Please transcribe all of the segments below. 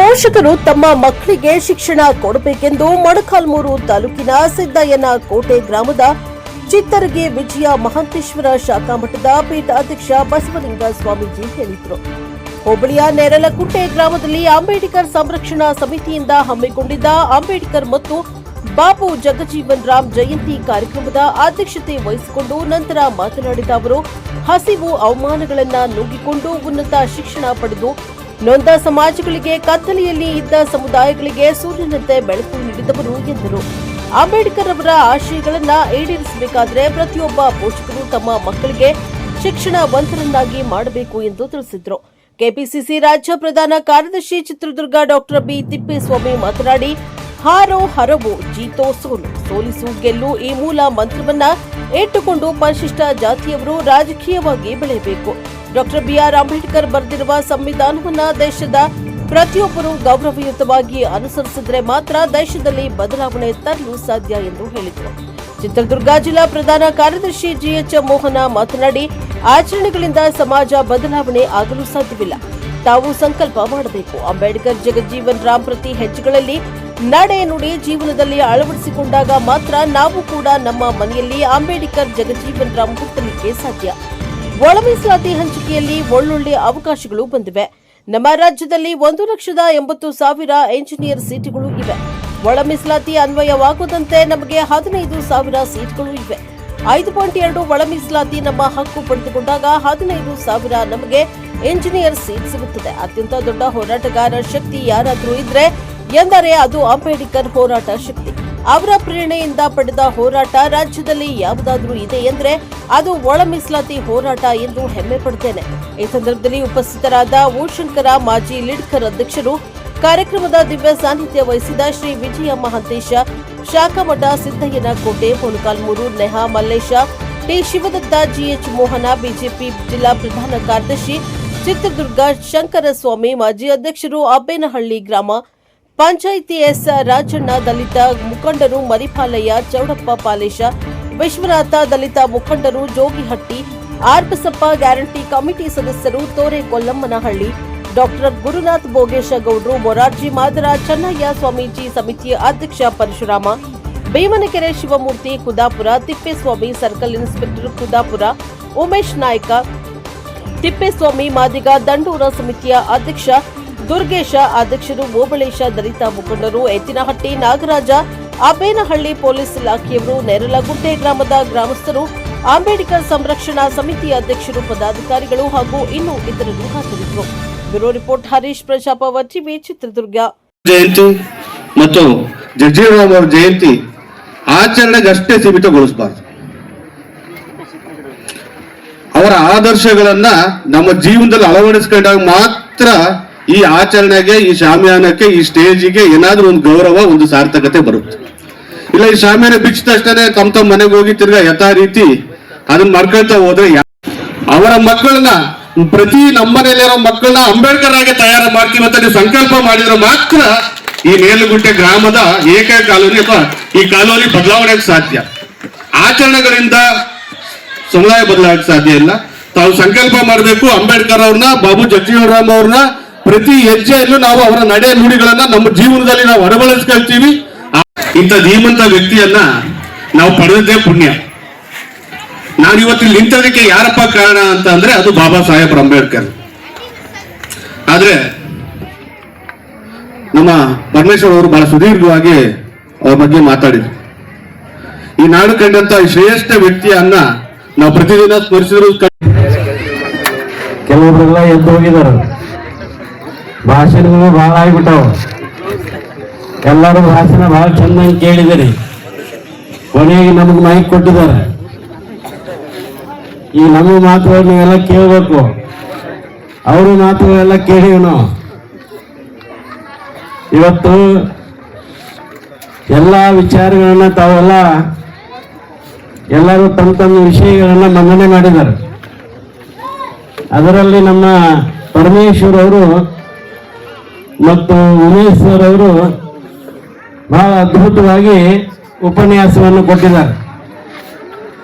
ಪೋಷಕರು ತಮ್ಮ ಮಕ್ಕಳಿಗೆ ಶಿಕ್ಷಣ ಕೊಡಬೇಕೆಂದು ಮೊಳಕಾಲ್ಮೂರು ತಾಲೂಕಿನ ಸಿದ್ದಯ್ಯನ ಕೋಟೆ ಗ್ರಾಮದ ಚಿತ್ತರಗಿ ವಿಜಯ ಮಹಾಂತೇಶ್ವರ ಶಾಖಾ ಮಠದ ಪೀಠಾಧ್ಯಕ್ಷ ಬಸವಲಿಂಗ ಸ್ವಾಮೀಜಿ ಹೇಳಿದರು. ಹೋಬಳಿಯ ನೇರಲಕುಂಟೆ ಗ್ರಾಮದಲ್ಲಿ ಅಂಬೇಡ್ಕರ್ ಸಂರಕ್ಷಣಾ ಸಮಿತಿಯಿಂದ ಹಮ್ಮಿಕೊಂಡಿದ್ದ ಅಂಬೇಡ್ಕರ್ ಮತ್ತು ಬಾಬು ಜಗಜೀವನ್ ರಾಮ್ ಜಯಂತಿ ಕಾರ್ಯಕ್ರಮದ ಅಧ್ಯಕ್ಷತೆ ವಹಿಸಿಕೊಂಡು ನಂತರ ಮಾತನಾಡಿದ ಅವರು, ಹಸಿವು ಅವಮಾನಗಳನ್ನು ನುಗ್ಗಿಕೊಂಡು ಉನ್ನತ ಶಿಕ್ಷಣ ಪಡೆದು ನೊಂದ ಸಮಾಜಗಳಿಗೆ ಕತ್ತಲೆಯಲ್ಲಿ ಇದ್ದ ಸಮುದಾಯಗಳಿಗೆ ಸೂರ್ಯನಂತೆ ಬೆಳಕು ನೀಡಿದವರು ಎಂದರು. ಅಂಬೇಡ್ಕರ್ ಅವರ ಆಶಯಗಳನ್ನು ಈಡೇರಿಸಬೇಕಾದರೆ ಪ್ರತಿಯೊಬ್ಬ ಪೋಷಕರು ತಮ್ಮ ಮಕ್ಕಳಿಗೆ ಶಿಕ್ಷಣವಂತರನ್ನಾಗಿ ಮಾಡಬೇಕು ಎಂದು ತಿಳಿಸಿದರು. ಕೆಪಿಸಿಸಿ ರಾಜ್ಯ ಪ್ರಧಾನ ಕಾರ್ಯದರ್ಶಿ ಚಿತ್ರದುರ್ಗ ಡಾಕ್ಟರ್ ಬಿ ತಿಪ್ಪೇಸ್ವಾಮಿ ಮಾತನಾಡಿ, ಹಾರೋ ಹರವು, ಜೀತೋ ಸೋಲು, ಸೋಲಿಸು ಗೆಲ್ಲು ಈ ಮೂಲ ಮಂತ್ರವನ್ನ ಇಟ್ಟುಕೊಂಡು ಪರಿಶಿಷ್ಟ ಜಾತಿಯವರು ರಾಜಕೀಯವಾಗಿ ಬೆಳೆಯಬೇಕು. ಡಾಕ್ಟರ್ ಬಿಆರ್ ಅಂಬೇಡ್ಕರ್ ಬರೆದಿರುವ ಸಂವಿಧಾನವನ್ನ ದೇಶದ ಪ್ರತಿಯೊಬ್ಬರು ಗೌರವಯುತವಾಗಿ ಅನುಸರಿಸಿದರೆ ಮಾತ್ರ ದೇಶದಲ್ಲಿ ಬದಲಾವಣೆ ತರಲು ಸಾಧ್ಯ ಎಂದು ಹೇಳಿದರು. ಚಿತ್ರದುರ್ಗ ಜಿಲ್ಲಾ ಪ್ರಧಾನ ಕಾರ್ಯದರ್ಶಿ ಜಿಎಚ್ ಮೋಹನ ಮಾತನಾಡಿ, ಆಚರಣೆಗಳಿಂದ ಸಮಾಜ ಬದಲಾವಣೆ ಆಗಲು ಸಾಧ್ಯವಿಲ್ಲ. ತಾವು ಸಂಕಲ್ಪ ಮಾಡಬೇಕು. ಅಂಬೇಡ್ಕರ್ ಜಗಜೀವನ್ ರಾಮ್ ಪ್ರತಿ ಹೆಜ್ಜೆಗಳಲ್ಲಿ ನಡೆ ನುಡಿ ಜೀವನದಲ್ಲಿ ಅಳವಡಿಸಿಕೊಂಡಾಗ ಮಾತ್ರ ನಾವು ಕೂಡ ನಮ್ಮ ಮನೆಯಲ್ಲಿ ಅಂಬೇಡ್ಕರ್ ಜಗಜೀವನ್ ರಾಮ್ ಹುಟ್ಟಲಿಕ್ಕೆ ಸಾಧ್ಯ. ಒಳ ಮೀಸಲಾತಿ ಹಂಚಿಕೆಯಲ್ಲಿ ಒಳ್ಳೊಳ್ಳೆ ಅವಕಾಶಗಳು ಬಂದಿವೆ. ನಮ್ಮ ರಾಜ್ಯದಲ್ಲಿ 1,80,000 ಎಂಜಿನಿಯರ್ ಸೀಟುಗಳು ಇವೆ. ಒಳ ಮೀಸಲಾತಿ ಅನ್ವಯವಾಗುವಂತೆ ನಮಗೆ 15,000 ಸೀಟ್ಗಳು ಇವೆ. 5.2 ಒಳ ಮೀಸಲಾತಿ ನಮ್ಮ ಹಕ್ಕು ಪಡೆದುಕೊಂಡಾಗ 15,000 ನಮಗೆ ಎಂಜಿನಿಯರ್ ಸೀಟ್ ಸಿಗುತ್ತದೆ. ಅತ್ಯಂತ ದೊಡ್ಡ ಹೋರಾಟಗಾರ ಶಕ್ತಿ ಯಾರಾದರೂ ಇದ್ರೆ ಎಂದರೆ ಅದು ಅಂಬೇಡ್ಕರ್ ಹೋರಾಟ ಶಕ್ತಿ. ಅವರ ಪ್ರೇರಣೆಯಿಂದ ಪಡೆದ ಹೋರಾಟ ರಾಜ್ಯದಲ್ಲಿ ಯಾವುದಾದ್ರೂ ಇದೆ ಎಂದರೆ ಅದು ಒಳ ಮೀಸಲಾತಿ ಹೋರಾಟ ಎಂದು ಹೆಮ್ಮೆ ಪಡುತ್ತೇನೆ. ಈ ಸಂದರ್ಭದಲ್ಲಿ ಉಪಸ್ಥಿತರಾದ ಓಶಂಕರ ಮಾಜಿ ಲಿಡ್ಕರ್ ಅಧ್ಯಕ್ಷರು, ಕಾರ್ಯಕ್ರಮದ ದಿವ್ಯ ಸಾನ್ನಿಧ್ಯ ವಹಿಸಿದ ಶ್ರೀ ವಿಜಯ ಮಹಾಂತೇಶ ಶಾಖಾ ಮಠ ಸಿದ್ದಯ್ಯನ ಕೋಟೆ ಮೊಳಕಾಲ್ಮೂರು ನೆಹಾ ಮಲ್ಲೇಶ, ಟಿ ಶಿವದತ್ತ, ಜಿಎಚ್ ಮೋಹನ, ಬಿಜೆಪಿ ಜಿಲ್ಲಾ ಪ್ರಧಾನ ಕಾರ್ಯದರ್ಶಿ ಚಿತ್ರದುರ್ಗ ಶಂಕರಸ್ವಾಮಿ, ಮಾಜಿ ಅಧ್ಯಕ್ಷರು ಅಬ್ಬೇನಹಳ್ಳಿ ಗ್ರಾಮ ಪಂಚಾಯಿತಿ ಎಸ್ ರಾಜಣ್ಣ, ದಲಿತ ಮುಖಂಡರು ಮರಿಪಾಲಯ್ಯ, ಚೌಡಪ್ಪ ಪಾಲೇಶ, ವಿಶ್ವನಾಥ, ದಲಿತ ಮುಖಂಡರು ಜೋಗಿಹಟ್ಟಿ, ಆರ್ಬಸಪ್ಪ, ಗ್ಯಾರಂಟಿ ಕಮಿಟಿ ಸದಸ್ಯರು ತೋರೆ ಕೊಲ್ಲಮ್ಮನಹಳ್ಳಿ, ಡಾಕ್ಟರ್ ಗುರುನಾಥ್ ಬೋಗೇಶ ಗೌಡ್ರು, ಮೊರಾರ್ಜಿ ಮಾದರ, ಚೆನ್ನಯ್ಯ, ಸ್ವಾಮೀಜಿ ಸಮಿತಿಯ ಅಧ್ಯಕ್ಷ ಪರಶುರಾಮ, ಭೀಮನಕೆರೆ ಶಿವಮೂರ್ತಿ, ಕುದಾಪುರ, ತಿಪ್ಪೇಸ್ವಾಮಿ, ಸರ್ಕಲ್ ಇನ್ಸ್ಪೆಕ್ಟರ್ ಕುದಾಪುರ, ಉಮೇಶ್ ನಾಯ್ಕ, ತಿಪ್ಪೇಸ್ವಾಮಿ ಮಾದಿಗ, ದಂಡೂರ ಸಮಿತಿಯ ಅಧ್ಯಕ್ಷ ದುರ್ಗೇಶ, ಅಧ್ಯಕ್ಷರು ಓಬಳೇಶ, ದಲಿತ ಮುಖಂಡರು ಎತ್ತಿನಹಟ್ಟಿ ನಾಗರಾಜ, ಅಬ್ಬೇನಹಳ್ಳಿ ಪೊಲೀಸ್ ಇಲಾಖೆಯವರು, ನೇರಲಗುಂಟೆ ಗ್ರಾಮದ ಗ್ರಾಮಸ್ಥರು, ಅಂಬೇಡ್ಕರ್ ಸಂರಕ್ಷಣಾ ಸಮಿತಿ ಅಧ್ಯಕ್ಷರು, ಪದಾಧಿಕಾರಿಗಳು ಹಾಗೂ ಇನ್ನೂ ಇತರರು ಹಾಜರಿದ್ದರು. Bureau report Harish, Prajapower TV, Chitradurga. Jayanti ಮತ್ತು ಜಗಜೀವನ್ ರಾಮ್ ಅವರ ಜಯಂತಿ ಆಚರಣೆಗಷ್ಟೇ ಸೀಮಿತಗೊಳಿಸಬಾರದು. ಅವರ ಆದರ್ಶಗಳನ್ನ ನಮ್ಮ ಜೀವನದಲ್ಲಿ ಅಳವಡಿಸಿಕೊಂಡಾಗ ಮಾತ್ರ ಈ ಆಚರಣೆಗೆ, ಈ ಶಾಮಿಯಾನಕ್ಕೆ, ಈ ಸ್ಟೇಜಿಗೆ ಏನಾದ್ರೂ ಒಂದು ಗೌರವ, ಒಂದು ಸಾರ್ಥಕತೆ ಬರುತ್ತೆ. ಇಲ್ಲ ಈ ಶಾಮಿಯಾನ ಬಿಚ್ಚಿದ ತಕ್ಷಣ ತಮ್ಮ ಮನೆಗೆ ಹೋಗಿ ತಿರ್ಗಾ ಯಥಾ ರೀತಿ ಅದನ್ನ ಮಾಡ್ಕೊಳ್ತಾ ಹೋದ್ರೆ, ಅವರ ಮಕ್ಕಳನ್ನ ಪ್ರತಿ ನಮ್ಮನೆಯಲ್ಲಿರೋ ಮಕ್ಕಳನ್ನ ಅಂಬೇಡ್ಕರ್ ಆಗಿ ತಯಾರು ಮಾಡ್ತೀವಿ ಅಂತ ನೀವು ಸಂಕಲ್ಪ ಮಾಡಿದ್ರೆ ಮಾತ್ರ ಈ ನೇರಲಗುಂಟೆ ಗ್ರಾಮದ ಏಕೈಕ ಕಾಲೋನಿ ಅಥವಾ ಈ ಕಾಲೋನಿ ಬದಲಾವಣೆಗೆ ಸಾಧ್ಯ. ಆಚರಣೆಗಳಿಂದ ಸಮುದಾಯ ಬದಲಾಗಕ್ಕೆ ಸಾಧ್ಯ ಇಲ್ಲ. ತಾವು ಸಂಕಲ್ಪ ಮಾಡಬೇಕು. ಅಂಬೇಡ್ಕರ್ ಅವ್ರನ್ನ, ಬಾಬು ಜಗಜೀವನ್ ರಾಮ್ ಅವ್ರನ್ನ ಪ್ರತಿ ಹೆಜ್ಜೆಯಲ್ಲೂ ನಾವು ಅವರ ನಡೆ ನುಡಿಗಳನ್ನ ನಮ್ಮ ಜೀವನದಲ್ಲಿ ನಾವು ಅಳವಡಿಸ್ಕೊಳ್ತೀವಿ. ಇಂಥ ಧೀಮಂತ ವ್ಯಕ್ತಿಯನ್ನ ನಾವು ಪಡೆದದ್ದೇ ಪುಣ್ಯ. ನಾನು ಇವತ್ತಿಲ್ಲಿ ನಿಂತದಕ್ಕೆ ಯಾರಪ್ಪ ಕಾರಣ ಅಂತ ಅಂದ್ರೆ ಅದು ಬಾಬಾ ಸಾಹೇಬ್ ಅಂಬೇಡ್ಕರ್. ಆದ್ರೆ ನಮ್ಮ ಪರಮೇಶ್ವರ್ ಅವರು ಬಹಳ ಸುದೀರ್ಘವಾಗಿ ಅವ್ರ ಬಗ್ಗೆ ಮಾತಾಡಿದ್ರು. ಈ ನಾಡು ಕಂಡಂತ ಶ್ರೇಷ್ಠ ವ್ಯಕ್ತಿಯನ್ನ ನಾವು ಪ್ರತಿದಿನ ಸ್ಮರಿಸಿದ್ರು. ಕೆಲವೊಬ್ಬರೆಲ್ಲ ಎದ್ದು ಹೋಗಿದ್ದಾರೆ. ಭಾಷಣಗಳು ಬಹಳ ಆಗ್ಬಿಟ್ಟವು. ಎಲ್ಲರೂ ಭಾಷಣ ಬಹಳ ಚೆನ್ನಾಗಿ ಕೇಳಿದಿರಿ. ಕೊನೆಗೆ ನಮಗೆ ಮೈಕ್ ಕೊಟ್ಟಿದ್ದಾರೆ. ಈ ನಮ್ಮ ಮಾತುಗಳು ನೀವೆಲ್ಲ ಕೇಳಬೇಕು. ಅವ್ರ ಮಾತುಗಳೆಲ್ಲ ಕೇಳಿವಿ ನಾವು. ಇವತ್ತು ಎಲ್ಲ ವಿಚಾರಗಳನ್ನ ತಾವೆಲ್ಲ ಎಲ್ಲರೂ ತಮ್ಮ ತಮ್ಮ ವಿಷಯಗಳನ್ನ ಮಂಡನೆ ಮಾಡಿದ್ದಾರೆ. ಅದರಲ್ಲಿ ನಮ್ಮ ಪರಮೇಶ್ವರ್ ಅವರು ಮತ್ತು ಉಮೇಶ್ ಸರ್ ಅವರು ಬಹಳ ಅದ್ಭುತವಾಗಿ ಉಪನ್ಯಾಸವನ್ನು ಕೊಟ್ಟಿದ್ದಾರೆ.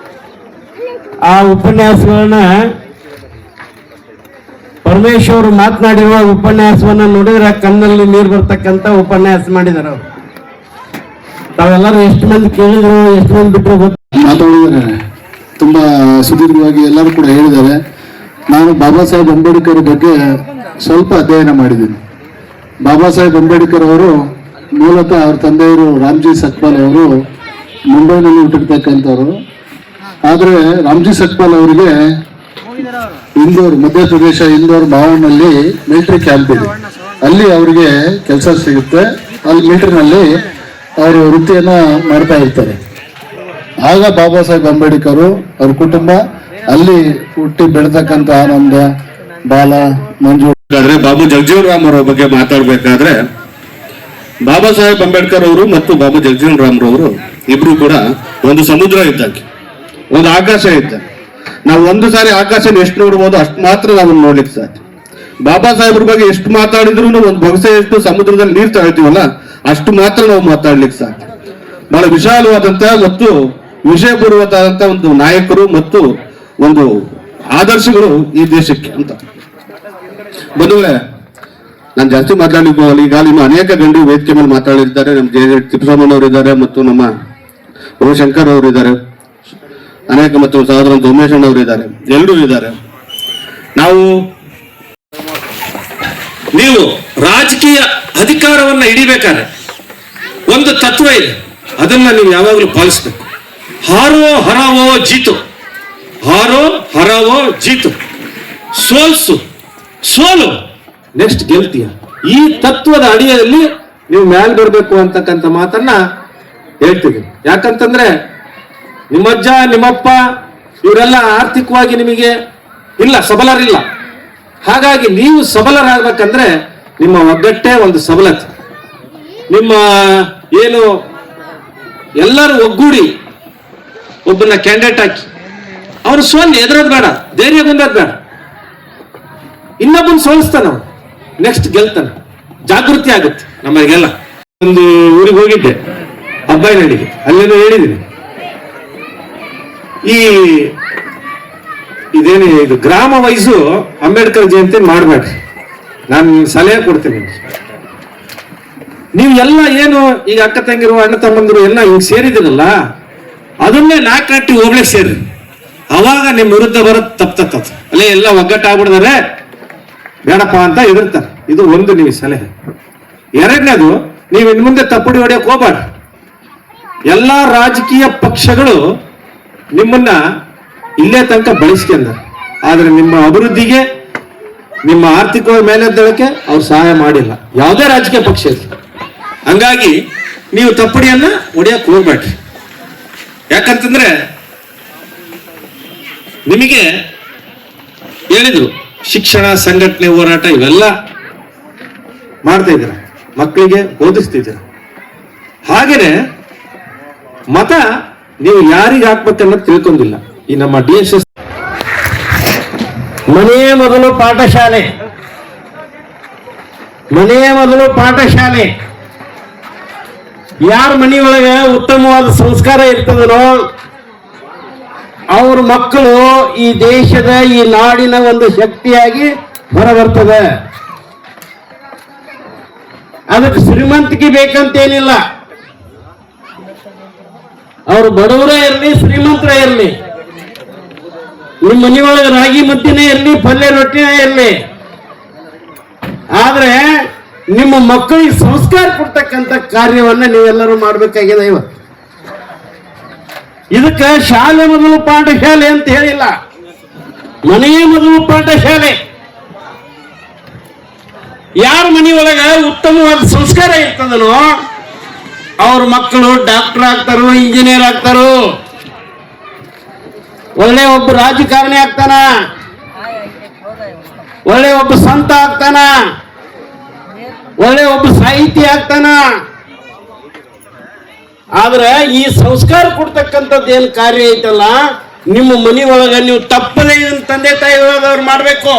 ಆ ಉಪನ್ಯಾಸಗಳನ್ನ ಪರಮೇಶ್ ಅವರು ಮಾತನಾಡಿರುವ ಉಪನ್ಯಾಸವನ್ನ ನೋಡಿದ್ರೆ ಕಣ್ಣಲ್ಲಿ ನೀರು ಬರ್ತಕ್ಕಂಥ ಉಪನ್ಯಾಸ ಮಾಡಿದಾರೆ ಅವರು. ತಾವೆಲ್ಲರೂ ಎಷ್ಟು ಮಂದಿ ಕೇಳಿದ್ರು, ಎಷ್ಟು ಮಂದಿ ಬಿಟ್ಟರು ಮಾತಾಡಿದ್ದಾರೆ. ತುಂಬಾ ಸುದೀರ್ಘವಾಗಿ ಎಲ್ಲರೂ ಕೂಡ ಹೇಳಿದ್ದಾರೆ. ನಾನು ಬಾಬಾ ಸಾಹೇಬ್ ಅಂಬೇಡ್ಕರ್ ಬಗ್ಗೆ ಸ್ವಲ್ಪ ಅಧ್ಯಯನ ಮಾಡಿದ್ದೀನಿ. ಬಾಬಾ ಸಾಹೇಬ್ ಅಂಬೇಡ್ಕರ್ ಅವರು ಮೂಲತಃ ಅವ್ರ ತಂದೆಯವರು ರಾಮ್ಜಿ ಸಕ್ಪಾಲ್ ಅವರು ಮುಂಬೈನಲ್ಲಿ ಹುಟ್ಟಿರ್ತಕ್ಕಂಥವ್ರು. ಆದರೆ ರಾಮ್ಜಿ ಸಕ್ಪಾಲ್ ಅವರಿಗೆ ಇಂದೋರ್, ಮಧ್ಯಪ್ರದೇಶ ಇಂದೋರ್ ಮಾವನಲ್ಲಿ ಮಿಲಿಟರಿ ಕ್ಯಾಂಪ್ ಇದೆ. ಅಲ್ಲಿ ಅವರಿಗೆ ಕೆಲಸ ಸಿಗುತ್ತೆ. ಅಲ್ಲಿ ಮಿಲಿಟರಿನಲ್ಲಿ ಅವರು ವೃತ್ತಿಯನ್ನ ಮಾಡ್ತಾ ಇರ್ತಾರೆ. ಆಗ ಬಾಬಾ ಸಾಹೇಬ್ ಅಂಬೇಡ್ಕರ್ ಅವ್ರ ಕುಟುಂಬ ಅಲ್ಲಿ ಹುಟ್ಟಿ ಬೆಳೆತಕ್ಕಂಥ ಆನಂದ, ಬಾಲ, ಮಂಜು. ಬಾಬು ಜಗಜೀವನ್ ರಾಮ್ ಅವರ ಬಗ್ಗೆ ಮಾತಾಡ್ಬೇಕಾದ್ರೆ, ಬಾಬಾ ಸಾಹೇಬ್ ಅಂಬೇಡ್ಕರ್ ಅವರು ಮತ್ತು ಬಾಬು ಜಗಜೀವನ್ ರಾಮ್ ರವರು ಇಬ್ರು ಕೂಡ ಒಂದು ಸಮುದ್ರ ಇದ್ದಂಗೆ, ಒಂದು ಆಕಾಶ ಇದ್ದಂಗೆ. ನಾವು ಒಂದು ಸಾರಿ ಆಕಾಶನ ಎಷ್ಟು ನೋಡ್ಬೋದು ಅಷ್ಟು ಮಾತ್ರ ನಾವು ನೋಡ್ಲಿಕ್ಕೆ ಸಾಧ್ಯ. ಬಾಬಾ ಸಾಹೇಬ್ರ ಬಗ್ಗೆ ಎಷ್ಟು ಮಾತಾಡಿದ್ರು ಒಂದು ಬೊಗಸೆ ಎಷ್ಟು ಸಮುದ್ರದಲ್ಲಿ ನೀರು ತಗೊಳ್ತೀವಲ್ಲ ಅಷ್ಟು ಮಾತ್ರ ನಾವು ಮಾತಾಡ್ಲಿಕ್ಕೆ ಸಾಧ್ಯ. ಬಹಳ ವಿಶಾಲವಾದಂತ ಮತ್ತು ವಿಷಯಪೂರ್ವಕವಾದಂತ ಒಂದು ನಾಯಕರು ಮತ್ತು ಒಂದು ಆದರ್ಶಗಳು ಈ ದೇಶಕ್ಕೆ ಅಂತ. ಬಂಧುಗಳೇ, ನಾನು ಜಾಸ್ತಿ ಮಾತಾಡ್ಲಿಕ್ಕೆ ಹೋಗಲ್ಲ. ಈಗ ಇನ್ನು ಅನೇಕ ಗಣ್ಯರು ವೇದಿಕೆ ಮೇಲೆ ಮಾತಾಡಿದ್ದಾರೆ. ನಮ್ಮ ಜೆ ತಿಪ್ಪೇಸ್ವಾಮಿ ಅವರು ಇದ್ದಾರೆ ಮತ್ತು ನಮ್ಮ ರವಿಶಂಕರ್ ಅವರು ಇದ್ದಾರೆ, ಅನೇಕ ಮತ್ತು ಸಹೋದರ ಉಮೇಶ್ ಅವರು ಇದ್ದಾರೆ, ಎಲ್ಲರೂ ಇದ್ದಾರೆ. ನೀವು ರಾಜಕೀಯ ಅಧಿಕಾರವನ್ನ ಹಿಡಿಬೇಕಾದ್ರೆ ಒಂದು ತತ್ವ ಇದೆ, ಅದನ್ನ ನೀವು ಯಾವಾಗಲೂ ಪಾಲಿಸ್ಬೇಕು. ಹಾರೋ ಹರಾವೋ ಜೀತು, ಹಾರೋ ಹರಾವೋ ಜೀತು, ಸೋಲು ನೆಕ್ಸ್ಟ್ ಗೆಲ್ತೀಯ. ಈ ತತ್ವದ ಅಡಿಯಲ್ಲಿ ನೀವು ಮ್ಯಾಲ್ ಬರಬೇಕು ಅಂತಕ್ಕಂಥ ಮಾತನ್ನ ಹೇಳ್ತಿದ್ದೀನಿ. ಯಾಕಂತಂದ್ರೆ ನಿಮ್ಮಜ್ಜ ನಿಮ್ಮಪ್ಪ ಇವರೆಲ್ಲ ಆರ್ಥಿಕವಾಗಿ ನಿಮಗೆ ಸಬಲರಿಲ್ಲ. ಹಾಗಾಗಿ ನೀವು ಸಬಲರಾಗಬೇಕಂದ್ರೆ ನಿಮ್ಮ ಒಗ್ಗಟ್ಟೆ ಒಂದು ಸಬಲತೆ. ನಿಮ್ಮ ಏನು ಎಲ್ಲರೂ ಒಗ್ಗೂಡಿ ಒಬ್ಬನ ಕ್ಯಾಂಡಿಡೇಟ್ ಹಾಕಿ ಅವ್ರು ಎದುರೋದ್ ಬೇಡ, ಧೈರ್ಯ ಬಂದದ್ ಬೇಡ. ಇನ್ನೊಬ್ಬನ ಸೋಲಿಸ್ತಾನ, ನೆಕ್ಸ್ಟ್ ಗೆಲ್ತಾನ, ಜಾಗೃತಿ ಆಗುತ್ತೆ ನಮಗೆಲ್ಲ. ಒಂದು ಊರಿಗೆ ಹೋಗಿದ್ದೆ, ಅಬ್ಬಾಯಿನಹಳ್ಳಿಗೆ, ಅಲ್ಲೇನೋ ಹೇಳಿದ್ದೀನಿ. ಇದೇನು ಇದು ಗ್ರಾಮ ವೈಸು ಅಂಬೇಡ್ಕರ್ ಜಯಂತಿ ಮಾಡಬೇಡ್ರಿ, ನಾನು ಸಲಹೆ ಕೊಡ್ತೇನೆ. ನೀವು ಎಲ್ಲ ಏನು ಈಗ ಅಕ್ಕ ತಂಗಿರು ಅಣ್ಣ ತಮ್ಮಂದಿರು ಎಲ್ಲ ಹಿಂಗ್ ಸೇರಿದಿರಲ್ಲ, ಅದನ್ನೇ ನಾಲ್ಕು ಹೋಗ್ಲಿಕ್ಕೆ ಸೇರಿ, ಅವಾಗ ನಿಮ್ಮ ವಿರುದ್ಧ ಬರೋದು ತಪ್ಪ ಅಲ್ಲೇ ಎಲ್ಲ ಒಗ್ಗಟ್ಟಾಗ್ಬಿಡ್ದಾರೆ ಬೇಡಪ್ಪ ಅಂತ ಎದುರ್ತಾರೆ. ಇದು ಒಂದು ನೀವು ಸಲಹೆ. ಎರಡನೇದು, ನೀವು ಇನ್ ಮುಂದೆ ತಪ್ಪುಡಿ ಹೊಡೆಯಕ್ಕೆ ಹೋಗ್ಬೇಡ್ರಿ. ಎಲ್ಲಾ ರಾಜಕೀಯ ಪಕ್ಷಗಳು ನಿಮ್ಮನ್ನ ಇಲ್ಲೇ ತನಕ ಬಳಸ್ಕೊಂಡ, ಆದ್ರೆ ನಿಮ್ಮ ಅಭಿವೃದ್ಧಿಗೆ, ನಿಮ್ಮ ಆರ್ಥಿಕ ಮೇಲೆದ್ದಳಕ್ಕೆ ಅವ್ರು ಸಹಾಯ ಮಾಡಿಲ್ಲ, ಯಾವುದೇ ರಾಜಕೀಯ ಪಕ್ಷ ಇರಲಿ. ಹಂಗಾಗಿ ನೀವು ತಪ್ಪುಡಿಯನ್ನ ಹೊಡೆಯಕ್ಕೆ ಹೋಗ್ಬೇಡ್ರಿ. ಯಾಕಂತಂದ್ರೆ ನಿಮಗೆ ಹೇಳಿದ್ರು ಶಿಕ್ಷಣ, ಸಂಘಟನೆ, ಹೋರಾಟ ಇವೆಲ್ಲ ಮಾಡ್ತಾ ಇದ್ದೀರ, ಮಕ್ಕಳಿಗೆ ಓದಿಸ್ತಿದ್ದೀರ. ಹಾಗೇನೆ ಮತ ನೀವು ಯಾರಿಗೆ ಹಾಕ್ಬೇಕನ್ನೋದು ತಿಳ್ಕೊಂಡಿಲ್ಲ. ಈ ನಮ್ಮ DSS ಮನೆಯೇ ಮೊದಲು ಪಾಠಶಾಲೆ, ಮನೆಯೇ ಮೊದಲು ಪಾಠಶಾಲೆ. ಯಾರ ಮನೆಯೊಳಗೆ ಉತ್ತಮವಾದ ಸಂಸ್ಕಾರ ಇರ್ತದನೋ ಅವ್ರ ಮಕ್ಕಳು ಈ ದೇಶದ, ಈ ನಾಡಿನ ಒಂದು ಶಕ್ತಿಯಾಗಿ ಹೊರಬರ್ತದೆ. ಅದಕ್ಕೆ ಶ್ರೀಮಂತಿಕೆ ಬೇಕಂತೇನಿಲ್ಲ. ಅವರು ಬಡವರೇ ಇರಲಿ, ಶ್ರೀಮಂತರೇ ಇರಲಿ, ನಿಮ್ಮ ಮನೆಯೊಳಗೆ ರಾಗಿ ಮುದ್ದಿನೇ ಇರಲಿ, ಪಲ್ಯ ರೊಟ್ಟಿನೇ ಇರಲಿ, ಆದ್ರೆ ನಿಮ್ಮ ಮಕ್ಕಳಿಗೆ ಸಂಸ್ಕಾರ ಕೊಡ್ತಕ್ಕಂಥ ಕಾರ್ಯವನ್ನ ನೀವೆಲ್ಲರೂ ಮಾಡ್ಬೇಕಾಗಿದೆ. ಇವತ್ತು ಇದಕ್ಕೆ ಶಾಲೆ ಮೊದಲು ಪಾಠಶಾಲೆ ಅಂತ ಹೇಳಿಲ್ಲ, ಮನೆಯೇ ಮೊದಲು ಪಾಠಶಾಲೆ. ಯಾರ ಮನೆಯೊಳಗೆ ಉತ್ತಮವಾದ ಸಂಸ್ಕಾರ ಇರ್ತದನೋ ಅವ್ರ ಮಕ್ಕಳು ಡಾಕ್ಟರ್ ಆಗ್ತಾರೋ, ಇಂಜಿನಿಯರ್ ಆಗ್ತಾರೋ, ಒಳ್ಳೆ ಒಬ್ಬ ರಾಜಕಾರಣಿ ಆಗ್ತಾನ, ಒಳ್ಳೆ ಒಬ್ಬ ಸಂತ ಆಗ್ತಾನ, ಒಳ್ಳೆ ಒಬ್ಬ ಸಾಹಿತಿ ಆಗ್ತಾನ. ಆದ್ರೆ ಈ ಸಂಸ್ಕಾರ ಕೊಡ್ತಕ್ಕಂಥದ್ದು ಏನ್ ಕಾರ್ಯ ಐತಲ್ಲ, ನಿಮ್ಮ ಮನೆಯೊಳಗ ನೀವು ತಪ್ಪದೇ ಇದನ್ನ ತಂದೆ ತಾಯಿಗಳವ್ರು ಮಾಡ್ಬೇಕು.